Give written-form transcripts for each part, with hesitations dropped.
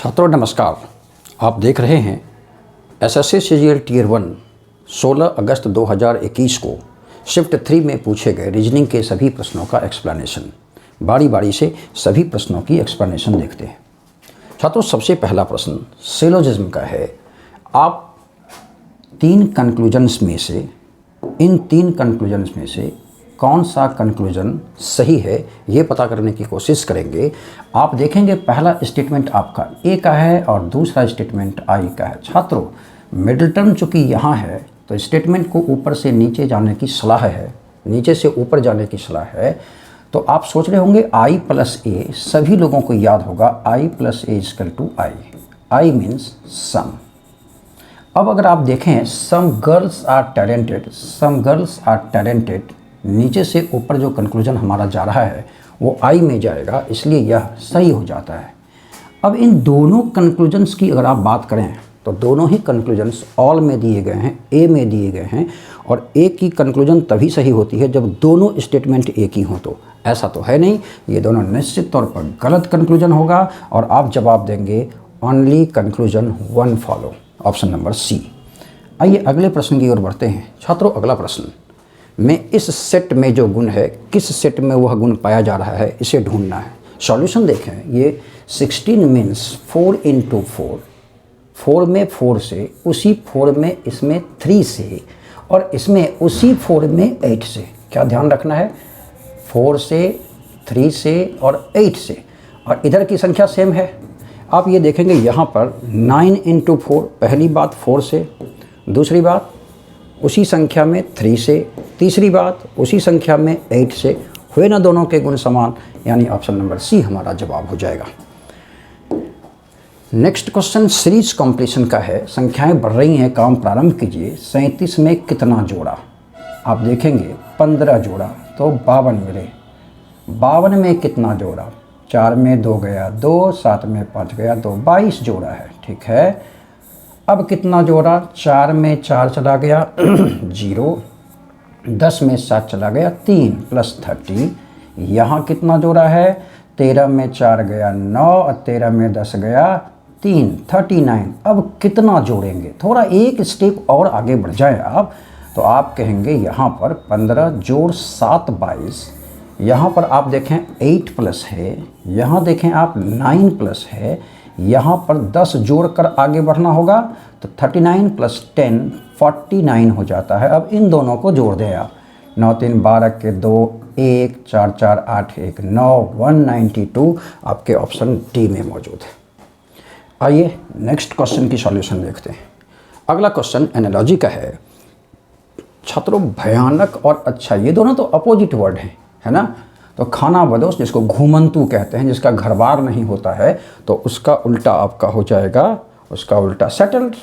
छात्रों नमस्कार। आप देख रहे हैं एसएससी सीजीएल टियर 1 16 अगस्त 2021 को शिफ्ट 3 में पूछे गए रीजनिंग के सभी प्रश्नों का एक्सप्लेनेशन। बारी बारी से सभी प्रश्नों की एक्सप्लेनेशन देखते हैं। छात्रों सबसे पहला प्रश्न सिलोजिज्म का है। आप इन 3 कंक्लूजन्स में से कौन सा कंक्लूजन सही है ये पता करने की कोशिश करेंगे। आप देखेंगे पहला स्टेटमेंट आपका ए का है और दूसरा स्टेटमेंट आई का है। छात्रों मिडिल टर्म चूँकि यहाँ है तो स्टेटमेंट को ऊपर से नीचे जाने की सलाह है, नीचे से ऊपर जाने की सलाह है। तो आप सोच रहे होंगे आई प्लस ए, सभी लोगों को याद होगा I plus A equal to I. I means sum. अब अगर आप देखें सम गर्ल्स आर टैलेंटेड, नीचे से ऊपर जो कंक्लूजन हमारा जा रहा है वो आई में जाएगा, इसलिए यह सही हो जाता है। अब इन दोनों कंक्लूजन्स की अगर आप बात करें तो दोनों ही कंक्लूजन्स ऑल में दिए गए हैं, ए में दिए गए हैं, और ए की कंक्लूजन तभी सही होती है जब दोनों स्टेटमेंट एक ही हों। तो ऐसा तो है नहीं, ये दोनों निश्चित तौर पर गलत कंक्लूजन होगा और आप जवाब देंगे only conclusion 1 follow, option number C. आइए अगले प्रश्न की ओर बढ़ते हैं। छात्रों अगला प्रश्न में इस सेट में जो गुण है किस सेट में वह गुण पाया जा रहा है इसे ढूंढना है। सॉल्यूशन देखें, ये 16 मीन्स 4 × 4, 4 में 4 से, उसी 4 में इसमें 3 से, और इसमें उसी 4 में 8 से। क्या ध्यान रखना है, 4 से, 3 से और 8 से, और इधर की संख्या सेम है। आप ये देखेंगे यहाँ पर 9 × 4, पहली बात 4 से, दूसरी बात उसी संख्या में 3 से, तीसरी बात उसी संख्या में 8 से, हुए ना दोनों के गुण समान, यानी ऑप्शन नंबर सी हमारा जवाब हो जाएगा। नेक्स्ट क्वेश्चन सीरीज कॉम्प्लीशन का है। संख्याएं बढ़ रही हैं, काम प्रारंभ कीजिए। 37 में कितना जोड़ा? आप देखेंगे 15 जोड़ा तो 52 मिले। 52 में कितना जोड़ा? 4 में 2 गया 2, 7 में 5 गया 2, 22 जोड़ा है। ठीक है, अब कितना जोड़ा? 4 में 4 चला गया 0, 10 में 7 चला गया 3 + 30। यहाँ कितना जोड़ा है? 13 में 4 गया 9 और 13 में 10 गया 3, 39। अब कितना जोड़ेंगे? थोड़ा एक स्टेप और आगे बढ़ जाए आप तो आप कहेंगे यहाँ पर 15 जोड़ 7 22। यहाँ पर आप देखें 8 प्लस है, यहाँ देखें आप 9 प्लस है, यहाँ पर 10 जोड़कर आगे बढ़ना होगा तो 39 + 10 49 हो जाता है। अब इन दोनों को जोड़ दें आप, 9 3 12 के 2, 1 4 4 8 1 9, 192 आपके ऑप्शन डी में मौजूद है। आइए नेक्स्ट क्वेश्चन की सॉल्यूशन देखते हैं। अगला क्वेश्चन एनालॉजी का है। छात्रों भयानक और अच्छा ये दोनों तो अपोजिट वर्ड हैं, है ना। तो खाना बदोश जिसको घूमंतू कहते हैं, जिसका घर बार नहीं होता है, तो उसका उल्टा आपका हो जाएगा, उसका उल्टा सेटल्ड।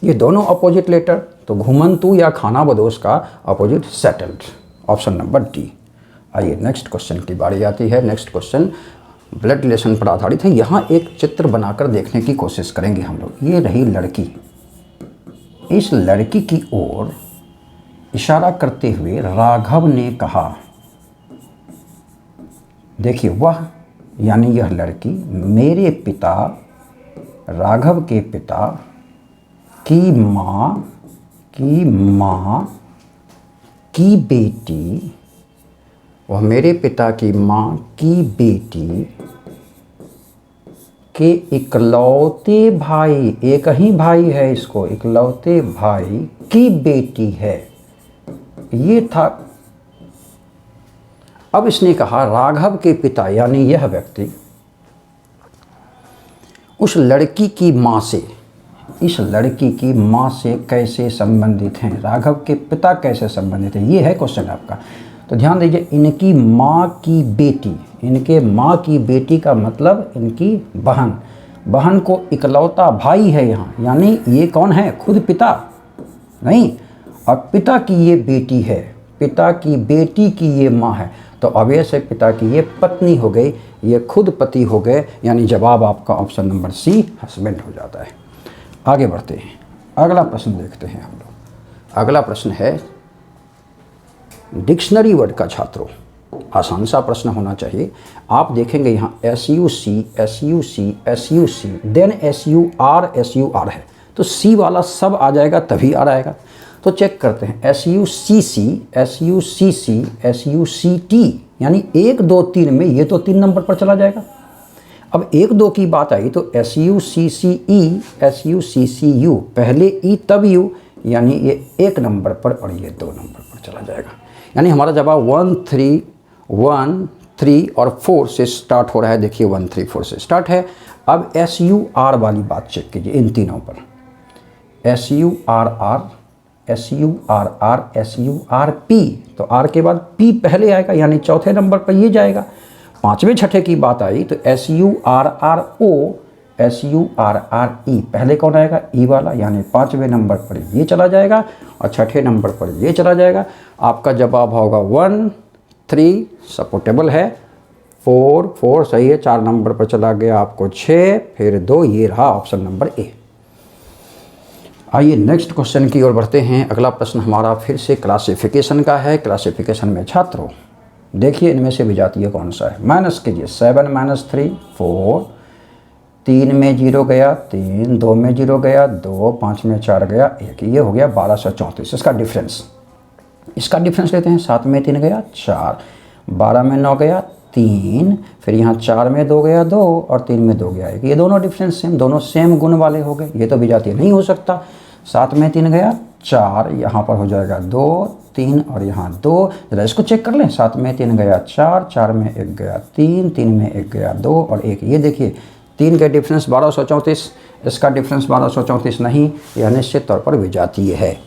ये दोनों अपोजिट लेटर, तो घूमंतू या खाना बदोश का opposite settled, option number D. आइए नेक्स्ट क्वेश्चन की बारी आती है। नेक्स्ट क्वेश्चन ब्लड रिलेशन पर आधारित है। यहाँ एक चित्र बनाकर देखने की कोशिश करेंगे हम लोग। ये रही लड़की, इस लड़की की ओर इशारा करते हुए राघव ने कहा, देखिए वह यानी यह लड़की मेरे पिता राघव के पिता की माँ की बेटी, वह मेरे पिता की माँ की बेटी के इकलौते भाई, एक ही भाई है इसको, इकलौते भाई की बेटी है। ये था। अब इसने कहा राघव के पिता यानी यह व्यक्ति उस लड़की की माँ से, इस लड़की की माँ से कैसे संबंधित हैं? राघव के पिता कैसे संबंधित हैं, ये है क्वेश्चन आपका। तो ध्यान दीजिए, इनकी माँ की बेटी, इनके माँ की बेटी का मतलब इनकी बहन, बहन को इकलौता भाई है यहाँ, यानी ये कौन है? खुद पिता नहीं, और पिता की ये बेटी है, पिता की बेटी की ये माँ है, तो ऑब्वियस है पिता की ये पत्नी हो गई, ये खुद पति हो गए, यानी जवाब आपका ऑप्शन नंबर सी हस्बैंड हो जाता है। आगे बढ़ते हैं, अगला प्रश्न देखते हैं हम लोग। अगला प्रश्न है डिक्शनरी वर्ड का। छात्रों आसान सा प्रश्न होना चाहिए। आप देखेंगे यहाँ SUC SUC SUC then SUR है, तो C वाला सब आ जाएगा तभी आ आएगा। तो चेक करते हैं SUCC SUCC SUCT, यानी 1 2 3 में ये तो 3 नंबर पर चला जाएगा। अब 1 2 की बात आई तो SUCCE SUCCU, पहले E तब U, यानी ये 1 नंबर पर और ये 2 नंबर पर चला जाएगा। यानी हमारा जवाब 1 3 और 4 से स्टार्ट हो रहा है। देखिए 1 3 4 से स्टार्ट है। अब SUR वाली बात चेक कीजिए इन तीनों पर, SURR SURR SURP, तो R के बाद P पहले आएगा, यानी चौथे नंबर पर ये जाएगा। पाँचवें छठे की बात आई तो SURRO SURRE, पहले कौन आएगा? E वाला, यानी 5वें नंबर पर ये चला जाएगा और छठे नंबर पर ये चला जाएगा। आपका जवाब होगा 1 3 सपोर्टेबल है, 4 सही है, 4 नंबर पर चला गया आपको 6, फिर 2, ये रहा ऑप्शन नंबर ए। आइए नेक्स्ट क्वेश्चन की ओर बढ़ते हैं। अगला प्रश्न हमारा फिर से क्लासिफिकेशन का है। क्लासिफिकेशन में छात्रों देखिए इनमें से विजातीय कौन सा है। माइनस कीजिए, 7 - 3 4, 3 में 0 गया 3, 2 में 0 गया 2, 5 में 4 गया 1, ये हो गया 1234। इसका डिफरेंस लेते हैं। 7 में 3 गया 4, 12 में 9 गया 3, फिर यहाँ 4 में 2 गया 2 और 3 में 2 गया 1। ये दोनों डिफरेंस सेम, दोनों सेम गुण वाले हो गए। ये तो विजातीय नहीं हो सकता। 7 में 3 गया 4, यहाँ पर हो जाएगा 2 3 और यहाँ 2। जरा इसको चेक कर लें। 7 में 3 गया 4, 4 में 1 गया 3, 3 में 1 गया 2 और 1। ये देखिए 3 का डिफरेंस 1234, इसका डिफरेंस 1234 नहीं, यह निश्चित तौर पर विजातीय है।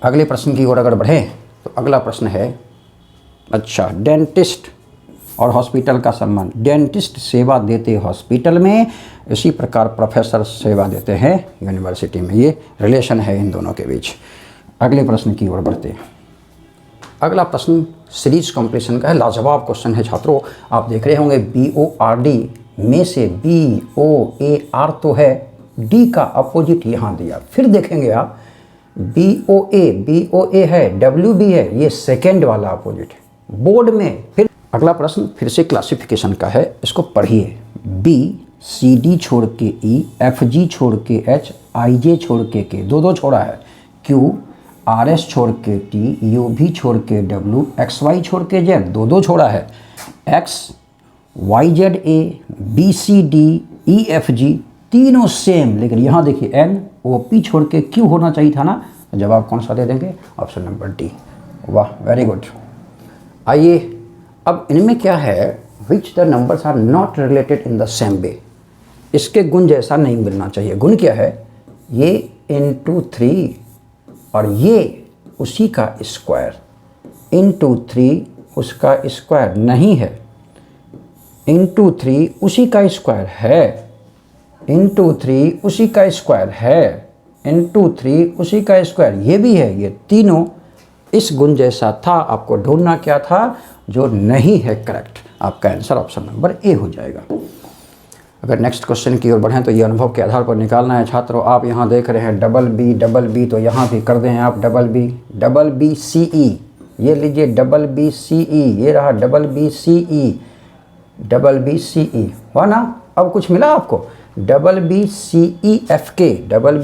अगले प्रश्न की ओर अगर बढ़ें तो अगला प्रश्न है, अच्छा, डेंटिस्ट और हॉस्पिटल का संबंध। डेंटिस्ट सेवा देते हॉस्पिटल में, इसी प्रकार प्रोफेसर सेवा देते हैं यूनिवर्सिटी में। ये रिलेशन है इन दोनों के बीच। अगले प्रश्न की ओर बढ़ते हैं। अगला प्रश्न सीरीज कॉम्प्लीशन का है। लाजवाब क्वेश्चन है छात्रों। आप देख रहे होंगे BORD में से BOAR तो है, D का अपोजिट यहाँ दिया। फिर देखेंगे आप BOA है, WB है, ये सेकेंड वाला अपोजिट है बोर्ड में। फिर अगला प्रश्न फिर से क्लासिफिकेशन का है, इसको पढ़िए। B CD छोड़ के E, FG छोड़ के H, IJ छोड़ के K, 2 छोड़ा है, Q RS छोड़ के T, UV छोड़ के W, XY छोड़ के Z, 2 छोड़ा है, X YZA, BCD EFG, तीनों सेम। लेकिन यहाँ देखिए NOP छोड़ के Q होना चाहिए था ना, जवाब कौन सा दे देंगे? Option number D। वाह, वेरी गुड। आइए अब इनमें क्या है, which the numbers are not related in the same way. इसके गुण जैसा नहीं मिलना चाहिए। गुण क्या है? ये इंटू 3 और ये उसी का स्क्वायर, इंटू 3 उसका स्क्वायर नहीं है, इंटू 3 उसी का स्क्वायर है, इंटू 3 उसी का स्क्वायर है, इंटू 3 उसी का स्क्वायर ये भी है। ये तीनों इस गुण जैसा था। आपको ढूंढना क्या था? जो नहीं है करेक्ट। आपका आंसर ऑप्शन नंबर ए हो जाएगा। अगर नेक्स्ट क्वेश्चन की ओर बढ़ें तो ये अनुभव के आधार पर निकालना है छात्रों। आप यहाँ देख रहे हैं डबल बी, तो यहाँ भी कर दें आप डबल बी CE, ये लीजिए डबल बी CE, ये रहा डबल बी CE, हुआ ना? अब कुछ मिला आपको? Double B CEFK, double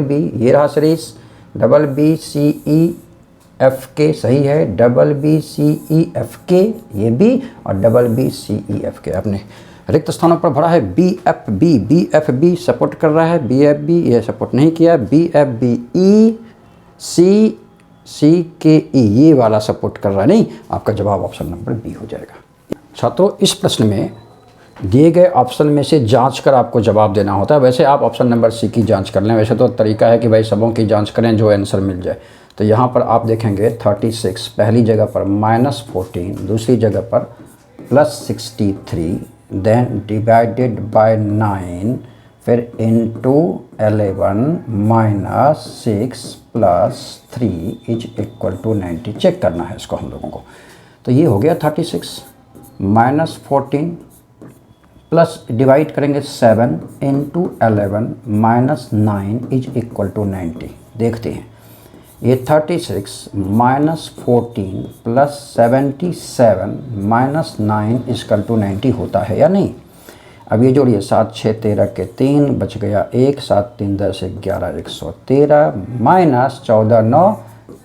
B, ये रहा सीरीज डबल बी CEFK, सही है, डबल बी CEFK ये भी, और डबल बी CEFK आपने रिक्त स्थानों पर भरा है। BFB सपोर्ट कर रहा है, BFB ये सपोर्ट नहीं किया, BFB CKE ये वाला सपोर्ट कर रहा है नहीं। आपका जवाब ऑप्शन नंबर बी हो जाएगा। छात्रों इस प्रश्न में दिए गए ऑप्शन में से जांच कर आपको जवाब देना होता है। वैसे आप ऑप्शन नंबर सी की जांच कर लें, वैसे तो तरीका है कि भाई सबों की जांच करें जो आंसर मिल जाए। तो यहाँ पर आप देखेंगे 36 पहली जगह पर, -14 दूसरी जगह पर, +63, देन डिवाइडेड बाय 9, फिर इंटू 11 -6 + 3 = 90। चेक करना है इसको हम लोगों को। तो ये हो गया 36 -14 प्लस डिवाइड करेंगे 7 × 11 -9 = 90। देखते हैं ये 36 minus 14 plus 77 minus 9 equal to 90 होता है या नहीं। अब ये जोड़िए 7 6 13 के 3 बच गया 1, 7 3 10 11 113 माइनस 14 9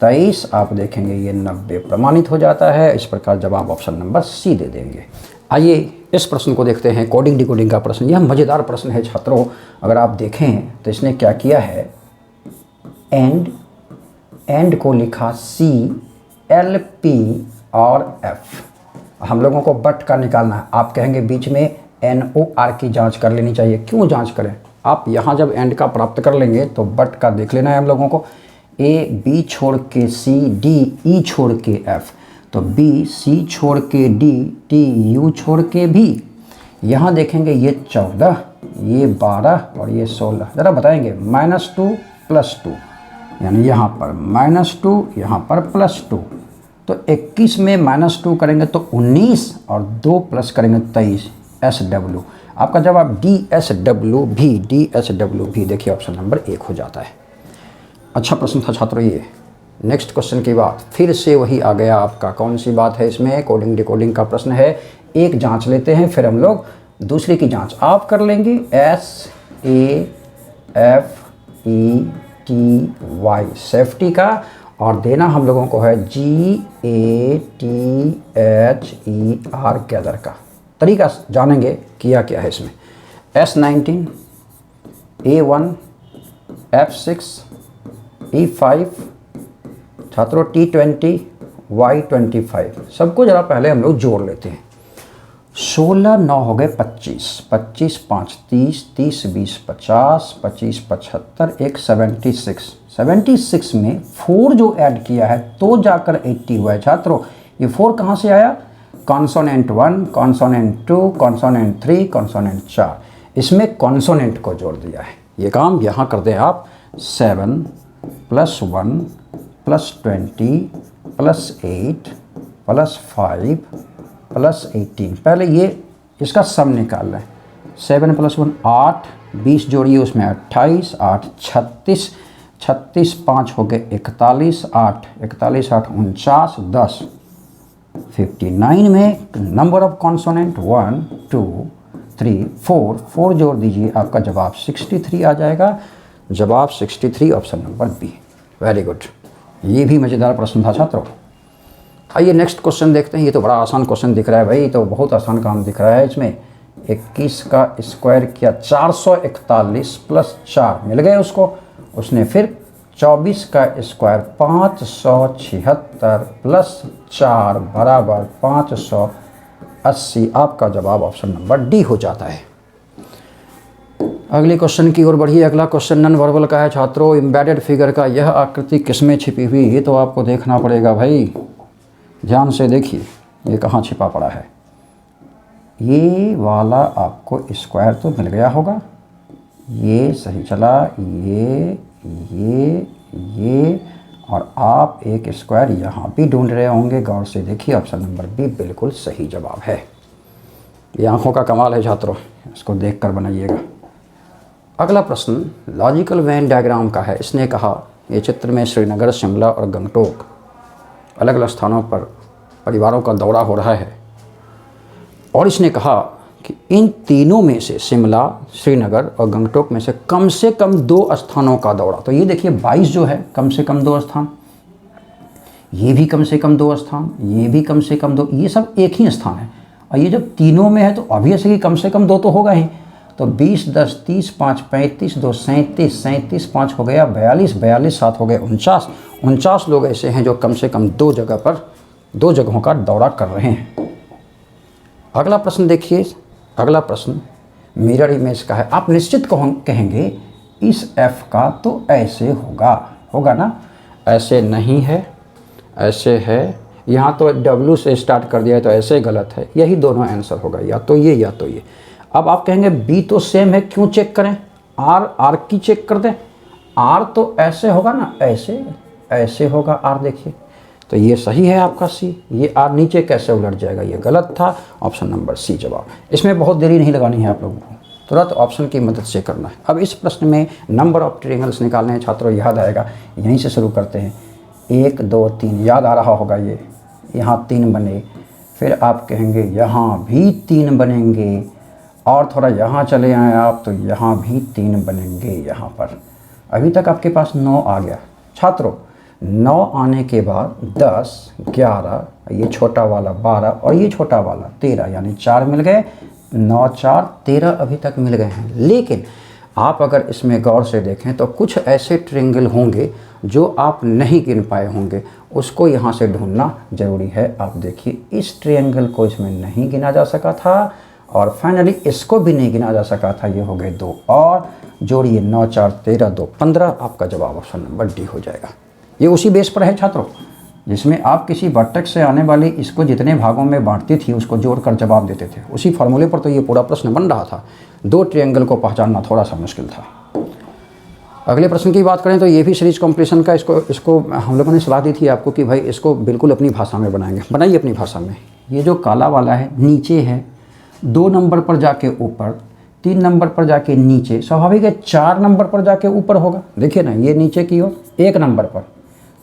23। आप देखेंगे ये 90 प्रमाणित हो जाता है। इस प्रकार जवाब ऑप्शन नंबर सी दे देंगे। आइए इस प्रश्न को देखते हैं, कोडिंग डिकोडिंग का प्रश्न। यह मज़ेदार प्रश्न है छात्रों। अगर आप देखें तो इसने क्या किया है, एंड को लिखा सी एल पी और एफ। हम लोगों को बट का निकालना है। आप कहेंगे बीच में एन ओ आर की जांच कर लेनी चाहिए। क्यों जांच करें, आप यहाँ जब एंड का प्राप्त कर लेंगे तो बट का देख लेना है हम लोगों को। ए बी छोड़ के सी, डी ई छोड़ के एफ, तो बी सी छोड़ के डी, टी यू छोड़ के भी। यहाँ देखेंगे ये 14, ये 12 और ये 16। ज़रा बताएंगे -2 +2, यानी यहाँ पर -2 यहाँ पर +2, तो 21 में -2 करेंगे तो 19 और 2 प्लस करेंगे 23। SW आपका जवाब DSW भी देखिए ऑप्शन नंबर 1 हो जाता है। अच्छा प्रश्न था छात्रों ये। नेक्स्ट क्वेश्चन की बात फिर से वही आ गया आपका। कौन सी बात है इसमें, कोडिंग डिकोडिंग का प्रश्न है। एक जांच लेते हैं फिर हम लोग दूसरे की जांच आप कर लेंगे। SAFETY सेफ्टी का, और देना हम लोगों को है GATHER गैदर का। तरीका जानेंगे किया क्या है इसमें। S19 A1 F6 E5 छात्रों T20 Y25। सबको ज़रा पहले हम लोग जोड़ लेते हैं। 16 9 हो गए 25, 25 5 30, 30 20 50, 25 75 1 76। 76 में 4 जो ऐड किया है तो जाकर 80 हुआ है छात्रों। ये 4 कहाँ से आया, कॉन्सोनेंट 1, कॉन्सोनेंट 2, कॉन्सोनेंट 3, कॉन्सोनेंट 4, इसमें कॉन्सोनेंट को जोड़ दिया है। ये काम यहाँ कर दें आप। 7 + 1 + 20 + 8 + 5 + 18। पहले ये इसका सम निकाल लें। 7 + 1 8, 20 जोड़िए उसमें 28, 8 36, 36 5 हो गए 41, 8 41 8 49, 10 59 में नंबर ऑफ कॉन्सोनेंट 1 2 3 4, 4 जोड़ दीजिए, आपका जवाब 63 आ जाएगा। जवाब 63 option number B. Very good, ये भी मज़ेदार प्रश्न था छात्रों। आइए नेक्स्ट क्वेश्चन देखते हैं। ये तो बड़ा आसान क्वेश्चन दिख रहा है भाई, तो बहुत आसान काम दिख रहा है इसमें। 21 का स्क्वायर किया 441 + 4 मिल गए उसको। उसने फिर 24 का स्क्वायर 576 + 4 बराबर 580। आपका जवाब ऑप्शन नंबर डी हो जाता है। अगले क्वेश्चन की ओर बढ़िए। अगला क्वेश्चन नॉन वर्बल का है छात्रों। एम्बेडेड फिगर का यह आकृति किसमें छिपी हुई, ये तो आपको देखना पड़ेगा भाई। ध्यान से देखिए ये कहाँ छिपा पड़ा है। ये वाला आपको स्क्वायर तो मिल गया होगा, ये सही चला, ये और आप एक स्क्वायर यहाँ भी ढूंढ रहे होंगे। गौर से देखिए ऑप्शन नंबर बी बिल्कुल सही जवाब है। ये आंखों का कमाल है छात्रों, इसको देखकर बनाइएगा। अगला प्रश्न लॉजिकल वेन डायग्राम का है। इसने कहा ये चित्र में श्रीनगर, शिमला और गंगटोक अलग अलग स्थानों पर परिवारों का दौरा हो रहा है, और इसने कहा कि इन तीनों में से शिमला, श्रीनगर और गंगटोक में से कम 2 स्थानों का दौरा। तो ये देखिए 22 जो है कम से कम 2 स्थान, ये भी कम से कम 2 स्थान, ये भी कम से कम 2, ये सब एक ही स्थान है। और ये जब तीनों में है तो ऑब्वियसली कम से कम 2 तो होगा ही। तो 20 10 30 5 35 2 37, 37 5 हो गया 42, 42 7 हो गए 49, 49 लोग ऐसे हैं जो कम से कम 2 जगहों का दौरा कर रहे हैं। अगला प्रश्न देखिए। अगला प्रश्न मिरर इमेज का है। आप निश्चित कहेंगे इस f का तो ऐसे होगा ना, ऐसे नहीं है, ऐसे है। यहाँ तो W से स्टार्ट कर दिया है तो ऐसे गलत है। यही दोनों आंसर होगा, या तो ये या तो ये। अब आप कहेंगे B तो सेम है, क्यों चेक करें, R की चेक कर दें। R तो ऐसे होगा ना, ऐसे होगा R, देखिए तो ये सही है आपका C। ये R नीचे कैसे उलट जाएगा, ये गलत था। ऑप्शन नंबर C जवाब। इसमें बहुत देरी नहीं लगानी है आप लोगों को, तुरंत ऑप्शन की मदद से करना है। अब इस प्रश्न में नंबर ऑफ ट्रायंगल्स निकालने हैं छात्रों, याद आएगा। यहीं से शुरू करते हैं। 1 2 3 याद आ रहा होगा ये, यहाँ 3 बने, फिर आप कहेंगे यहाँ भी 3 बनेंगे, और थोड़ा यहाँ चले आए आप तो यहाँ भी 3 बनेंगे। यहाँ पर अभी तक आपके पास 9 आ गया। छात्रों 9 आने के बाद 10 11, ये छोटा वाला 12 और ये छोटा वाला 13, यानी 4 मिल गए। 9 4 13 अभी तक मिल गए हैं। लेकिन आप अगर इसमें गौर से देखें तो कुछ ऐसे ट्रायंगल होंगे जो आप नहीं गिन पाए होंगे, उसको यहाँ से ढूंढना ज़रूरी है। आप देखिए इस ट्रायंगल को इसमें नहीं गिना जा सका था, और फाइनली इसको भी नहीं गिना जा सका था। ये हो गए 2, और जोड़िए 9 4 13 2 15। आपका जवाब ऑप्शन नंबर डी हो जाएगा। ये उसी बेस पर है छात्रों जिसमें आप किसी वर्टेक्स से आने वाली इसको जितने भागों में बांटती थी उसको जोड़कर जवाब देते थे। उसी फार्मूले पर तो ये पूरा प्रश्न बन रहा था। 2 ट्रायंगल को पहचानना थोड़ा सा मुश्किल था। अगले प्रश्न की बात करें तो ये भी सीरीज कॉम्पिटिशन का, इसको हम लोगों ने सलाह दी थी आपको कि भाई इसको बिल्कुल अपनी भाषा में बनाएंगे। बनाइए अपनी भाषा में। ये जो काला वाला है नीचे है, 2 नंबर पर जाके ऊपर, 3 नंबर पर जाके नीचे, स्वाभाविक है 4 नंबर पर जाके ऊपर होगा। देखिए ना, ये नीचे की ओर 1 नंबर पर,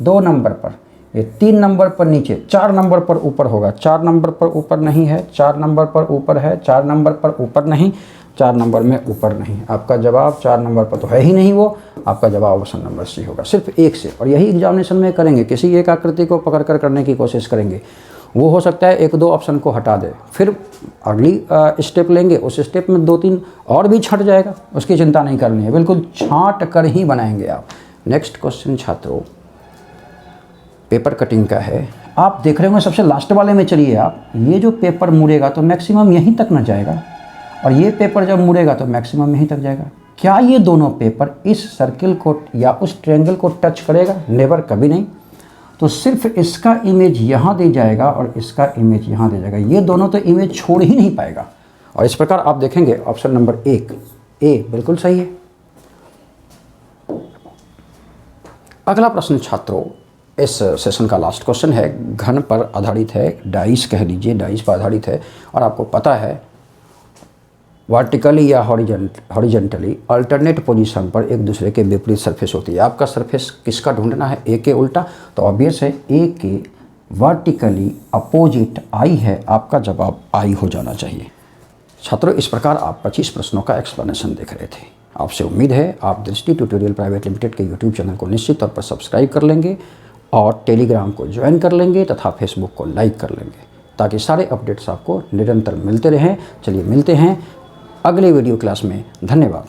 2 नंबर पर, ये 3 नंबर पर नीचे, 4 नंबर पर ऊपर होगा। 4 नंबर पर ऊपर नहीं है, 4 नंबर पर ऊपर है, 4 नंबर पर ऊपर नहीं, 4 नंबर में ऊपर नहीं। आपका जवाब 4 नंबर पर तो है ही नहीं वो। आपका जवाब ऑप्शन नंबर सी होगा, सिर्फ 1 से। और यही एग्जामिनेशन में करेंगे, किसी एक आकृति को पकड़ कर करने की कोशिश करेंगे। वो हो सकता है 1 2 ऑप्शन को हटा दे, फिर अगली स्टेप लेंगे, उस स्टेप में 2 3 और भी छट जाएगा। उसकी चिंता नहीं करनी है, बिल्कुल छांट कर ही बनाएंगे आप। नेक्स्ट क्वेश्चन छात्रों पेपर कटिंग का है। आप देख रहे होंगे सबसे लास्ट वाले में चलिए आप। ये जो पेपर मुड़ेगा तो मैक्सिमम यहीं तक न जाएगा, और ये पेपर जब मुड़ेगा तो मैक्सिमम यहीं तक जाएगा। क्या ये दोनों पेपर इस सर्किल को या उस ट्रायंगल को टच करेगा? नेवर, कभी नहीं। तो सिर्फ इसका इमेज यहाँ दे जाएगा और इसका इमेज यहाँ दे जाएगा। ये दोनों तो इमेज छोड़ ही नहीं पाएगा। और इस प्रकार आप देखेंगे ऑप्शन नंबर 1 ए बिल्कुल सही है। अगला प्रश्न छात्रों इस सेशन का लास्ट क्वेश्चन है, घन पर आधारित है, डाइस कह लीजिए, डाइस पर आधारित है। और आपको पता है वर्टिकली या हॉरिजेंटली अल्टरनेट पोजीशन पर एक दूसरे के विपरीत सरफेस होती है। आपका सरफेस किसका ढूंढना है? ए के उल्टा, तो ऑब्वियस है ए के वर्टिकली अपोजिट आई है। आपका जवाब आई हो जाना चाहिए। छात्रों इस प्रकार आप 25 प्रश्नों का एक्सप्लेनेशन देख रहे थे। आपसे उम्मीद है आप दृष्टि ट्यूटोरियल प्राइवेट लिमिटेड के यूट्यूब चैनल को निश्चित तौर पर सब्सक्राइब कर लेंगे और टेलीग्राम को ज्वाइन कर लेंगे तथा फेसबुक को लाइक कर लेंगे, ताकि सारे अपडेट्स आपको निरंतर मिलते रहें। चलिए मिलते हैं अगले वीडियो क्लास में। धन्यवाद।